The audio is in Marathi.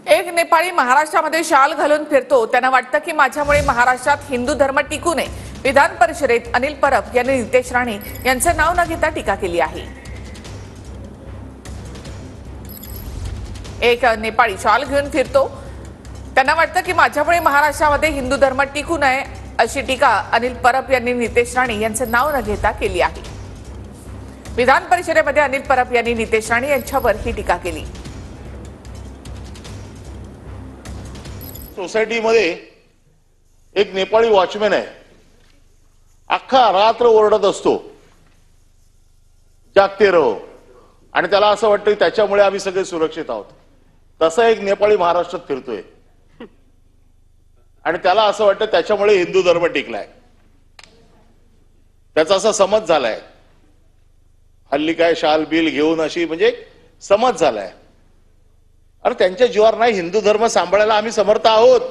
एक नेपाळी महाराष्ट्रामध्ये शाल घालून फिरतो. त्यांना वाटतं की माझ्यामुळे महाराष्ट्रात हिंदू धर्म टिकू नये. विधान परिषदेत अनिल परब यांनी नितेश राणे यांचं नाव न घेता टीका केली आहे. एक नेपाळी शाल घेऊन फिरतो. त्यांना वाटतं की माझ्यामुळे महाराष्ट्रामध्ये हिंदू धर्म टिकू नये अशी टीका अनिल परब यांनी नितेश राणे यांचं नाव न घेता केली आहे. विधान परिषदेमध्ये अनिल परब यांनी नितेश राणे यांच्यावर ही टीका केली. सोसायटीमध्ये एक नेपाळी वॉचमॅन आहे. अख्खा रात्र ओरडत असतो, जागते रहो, आणि त्याला असं वाटतं की त्याच्यामुळे आम्ही सगळे सुरक्षित आहोत. तसा एक नेपाळी महाराष्ट्रात फिरतोय आणि त्याला असं वाटतं त्याच्यामुळे हिंदू धर्म टिकलाय. त्याचा असा समज झालाय. हल्ली काय शाल बिल घेऊन अशी म्हणजे समज झालाय. अरे त्यांच्या जीवावर नाही, हिंदू धर्म सांभाळायला आम्ही समर्थ आहोत.